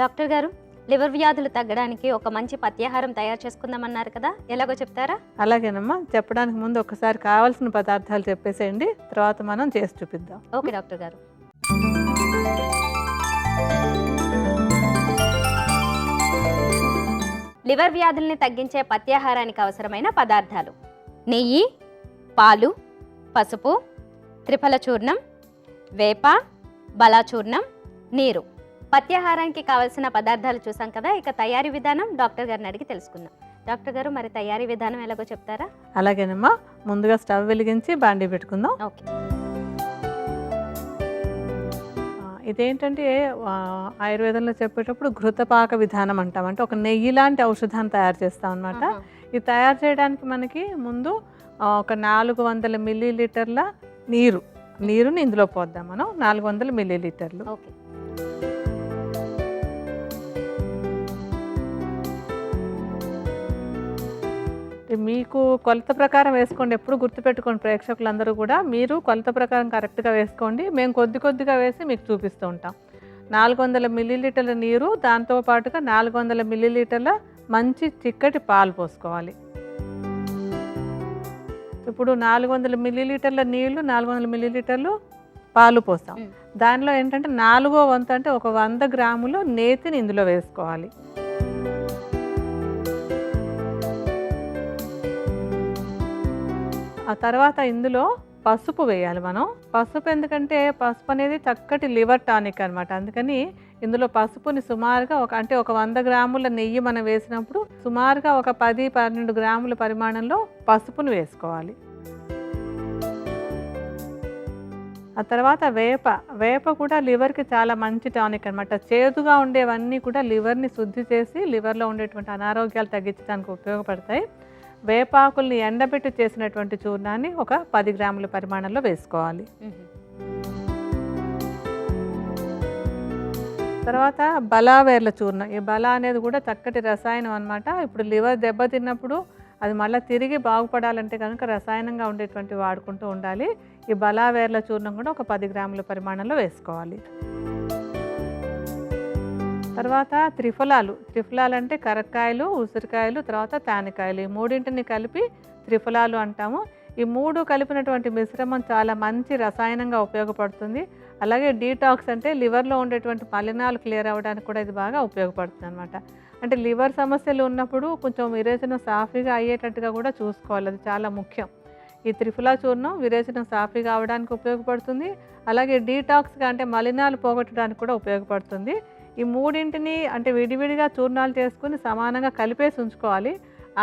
Doctor గారు, liver వ్యాధులు తగ్గడానికి ఒక మంచి పథ్యాహారం తయారు చేసుకుందామన్నారు కదా, ఎలాగో చెప్తారా? అలాగేనమ్మా, చెప్పడానికి ముందు ఒకసారి కావాల్సిన పదార్థాలు చెప్పేసేయండి, తర్వాత మనం చేసి చూపిద్దాం. ఓకే డాక్టర్ గారు. లివర్ వ్యాధుల్ని తగ్గించే పథ్యాహారానికి అవసరమైన పదార్థాలు: నెయ్యి, పాలు, పసుపు, త్రిఫల చూర్ణం, వేప, బలాచూర్ణం, నీరు. పథ్యాహారానికి కావలసిన పదార్థాలు చూసాం కదా, ఇక తయారీ విధానం డాక్టర్ గారిని అడిగి తెలుసుకుందాం. డాక్టర్ గారు, మరి తయారీ విధానం ఎలాగో చెప్తారా? అలాగేనమ్మా, ముందుగా స్టవ్ వెలిగించి బాండీ పెట్టుకుందాం. ఓకే. ఇదేంటంటే ఆయుర్వేదంలో చెప్పేటప్పుడు ఘృతపాక విధానం అంటాం. అంటే ఒక నెయ్యి లాంటి ఔషధాన్ని తయారు చేస్తాం అనమాట. ఇది తయారు చేయడానికి మనకి ముందు ఒక 400 మిల్లీలీటర్ల నీరుని ఇందులో పోద్దాం మనం. 400 మిల్లీలీటర్లు. ఓకే. మీకు కొలత ప్రకారం వేసుకోండి, ఎప్పుడు గుర్తుపెట్టుకోండి ప్రేక్షకులందరూ కూడా. మీరు కొలత ప్రకారం కరెక్ట్గా వేసుకోండి, మేము కొద్దిగా వేసి మీకు చూపిస్తూ ఉంటాం. 400 మిల్లీలీటర్ల నీరు, దాంతోపాటుగా 400 మిల్లీలీటర్ల మంచి చిక్కటి పాలు పోసుకోవాలి. ఇప్పుడు 400 మిల్లీలీటర్ల నీళ్లు, 400 మిల్లీలీటర్లు పాలు పోస్తాం. దానిలో ఏంటంటే 4వ వంతు అంటే ఒక 100 గ్రాములు నేతిని ఇందులో వేసుకోవాలి. ఆ తర్వాత ఇందులో పసుపు వేయాలి మనం. పసుపు ఎందుకంటే పసుపు అనేది చక్కటి లివర్ టానిక్ అనమాట. అందుకని ఇందులో పసుపుని సుమారుగా ఒక 100 గ్రాముల నెయ్యి మనం వేసినప్పుడు సుమారుగా ఒక 10-12 గ్రాముల పరిమాణంలో పసుపుని వేసుకోవాలి. ఆ తర్వాత వేప కూడా లివర్కి చాలా మంచి టానిక్ అనమాట. చేదుగా ఉండేవన్నీ కూడా లివర్ని శుద్ధి చేసి లివర్లో ఉండేటువంటి అనారోగ్యాలు తగ్గించడానికి ఉపయోగపడతాయి. వేపాకుల్ని ఎండబెట్టి చేసినటువంటి చూర్ణాన్ని ఒక 10 గ్రాముల పరిమాణంలో వేసుకోవాలి. తర్వాత బలావేర్ల చూర్ణం. ఈ బలా అనేది కూడా చక్కటి రసాయనం అనమాట. ఇప్పుడు లివర్ దెబ్బతిన్నప్పుడు అది మళ్ళీ తిరిగి బాగుపడాలంటే కనుక రసాయనంగా ఉండేటువంటి వాడుకుంటూ ఉండాలి. ఈ బలావేర్ల చూర్ణం కూడా ఒక 10 గ్రాముల పరిమాణంలో వేసుకోవాలి. తర్వాత త్రిఫలాలు అంటే కరక్కాయలు, ఉసిరికాయలు, తర్వాత తానికాయలు. ఈ మూడింటిని కలిపి త్రిఫలాలు అంటాము. ఈ 3 కలిపినటువంటి మిశ్రమం చాలా మంచి రసాయనంగా ఉపయోగపడుతుంది. అలాగే డీటాక్స్ అంటే లివర్లో ఉండేటువంటి మలినాలు క్లియర్ అవ్వడానికి కూడా ఇది బాగా ఉపయోగపడుతుంది అనమాట. అంటే లివర్ సమస్యలు ఉన్నప్పుడు కొంచెం విరేచనం సాఫీగా అయ్యేటట్టుగా కూడా చూసుకోవాలి, అది చాలా ముఖ్యం. ఈ త్రిఫలా చూర్ణం విరేచనం సాఫీగా అవడానికి ఉపయోగపడుతుంది. అలాగే డీటాక్స్గా అంటే మలినాలు పోగొట్టడానికి కూడా ఉపయోగపడుతుంది. ఈ మూడింటిని అంటే విడివిడిగా చూర్ణాలు చేసుకుని సమానంగా కలిపేసి ఉంచుకోవాలి.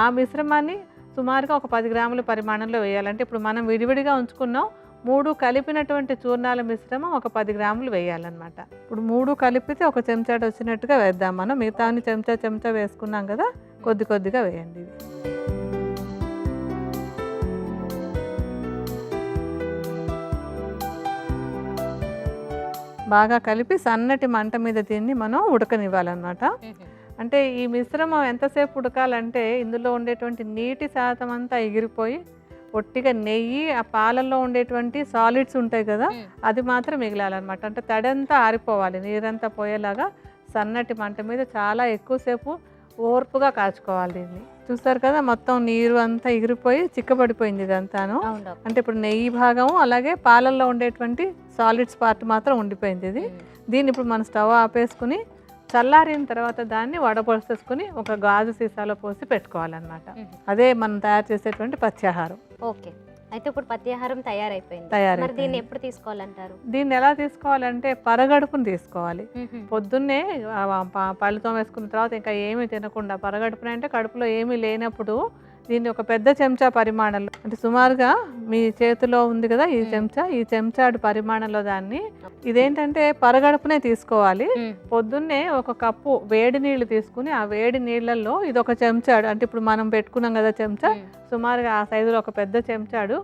ఆ మిశ్రమాన్ని సుమారుగా ఒక 10 గ్రాముల పరిమాణంలో వేయాలంటే ఇప్పుడు మనం విడివిడిగా ఉంచుకున్నాం, 3 కలిపినటువంటి చూర్ణాల మిశ్రమం ఒక 10 గ్రాములు వేయాలన్నమాట. ఇప్పుడు 3 కలిపితే ఒక చెంచాడు వచ్చినట్టుగా వేద్దాం మనం. మిగతాన్ని చెంచా వేసుకున్నాం కదా, కొద్దిగా వేయండి. బాగా కలిపి సన్నటి మంట మీద దీన్ని మనం ఉడకనివ్వాలన్నమాట. అంటే ఈ మిశ్రమం ఎంతసేపు ఉడకాలంటే ఇందులో ఉండేటువంటి నీటి శాతం అంతా ఎగిరిపోయి ఒట్టిగా నెయ్యి, ఆ పాలల్లో ఉండేటువంటి సాలిడ్స్ ఉంటాయి కదా, అది మాత్రం మిగిలాలన్నమాట. అంటే తడంతా ఆరిపోవాలి, నీరంతా పోయేలాగా సన్నటి మంట మీద చాలా ఎక్కువసేపు ఓర్పుగా కాచుకోవాలి దీన్ని. చూస్తారు కదా, మొత్తం నీరు అంతా ఎగిరిపోయి చిక్కబడిపోయింది ఇదంతాను. అంటే ఇప్పుడు నెయ్యి భాగము అలాగే పాలల్లో ఉండేటువంటి సాలిడ్స్ పార్ట్ మాత్రం ఉండిపోయింది. దీన్ని ఇప్పుడు మనం స్టవ్ ఆపేసుకుని చల్లారిన తర్వాత దాన్ని వడపోసేసుకుని ఒక గాజు సీసాలో పోసి పెట్టుకోవాలన్నమాట. అదే మనం తయారు చేసేటువంటి పథ్యాహారం. ఓకే. అయితే ఇప్పుడు పథ్యాహారం తయారైపోయింది. మరి దీన్ని ఎప్పుడు తీసుకోవాలంటారు? దీన్ని ఎలా తీసుకోవాలంటే పరగడుపుని తీసుకోవాలి. పొద్దున్నే పళ్ళుతో వేసుకున్న తర్వాత ఇంకా ఏమీ తినకుండా పరగడుపున అంటే కడుపులో ఏమీ లేనప్పుడు దీన్ని ఒక పెద్ద చెంచా పరిమాణంలో అంటే సుమారుగా మీ చేతిలో ఉంది కదా ఈ చెంచాడు పరిమాణంలో దాన్ని, ఇదేంటంటే పరగడుపునే తీసుకోవాలి. పొద్దున్నే ఒక కప్పు వేడి నీళ్లు తీసుకుని ఆ వేడి నీళ్ళల్లో ఇది ఒక చెంచాడు అంటే ఇప్పుడు మనం పెట్టుకున్నాం కదా చెంచా, సుమారుగా ఆ సైజులో ఒక పెద్ద చెంచాడు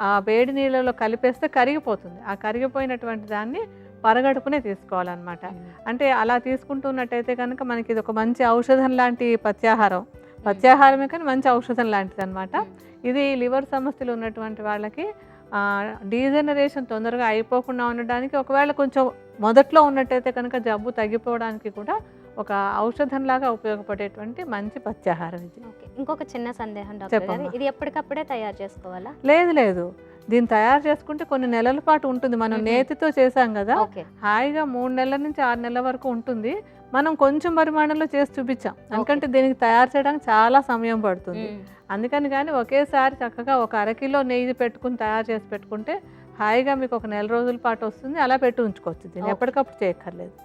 ఆ వేడి నీళ్ళలో కలిపేస్తే కరిగిపోతుంది. ఆ కరిగిపోయినటువంటి దాన్ని పరగడుపునే తీసుకోవాలన్నమాట. అంటే అలా తీసుకుంటున్నట్టయితే కనుక మనకి ఇది ఒక మంచి ఔషధం లాంటి పథ్యాహారమే కానీ మంచి ఔషధం లాంటిది అనమాట. ఇది లివర్ సమస్యలు ఉన్నటువంటి వాళ్ళకి డీజనరేషన్ తొందరగా అయిపోకుండా ఉండడానికి, ఒకవేళ కొంచెం మొదట్లో ఉన్నట్టయితే కనుక జబ్బు తగ్గిపోవడానికి కూడా ఒక ఔషధంలాగా ఉపయోగపడేటువంటి మంచి పత్యాహారం ఇది. ఓకే. ఇంకొక చిన్న సందేహం డాక్టర్ గారు, చెప్పమ్మా. ఇది ఎప్పటికప్పుడే తయారు చేసుకోవాలా? లేదు దీన్ని తయారు చేసుకుంటే కొన్ని నెలల పాటు ఉంటుంది. మనం నేతితో చేసాం కదా, ఓకే. హాయిగా 3 నెలల నుంచి 6 నెలల వరకు ఉంటుంది. మనం కొంచెం పరిమాణంలో చేసి చూపించాం, ఎందుకంటే దీనికి తయారు చేయడానికి చాలా సమయం పడుతుంది. అందుకని కానీ ఒకేసారి చక్కగా ఒక అరకిలో నెయ్యి పెట్టుకుని తయారు చేసి పెట్టుకుంటే హాయిగా మీకు ఒక నెల రోజుల పాటు వస్తుంది. అలా పెట్టి ఉంచుకోవచ్చు, దీన్ని ఎప్పటికప్పుడు చేయక్కర్లేదు.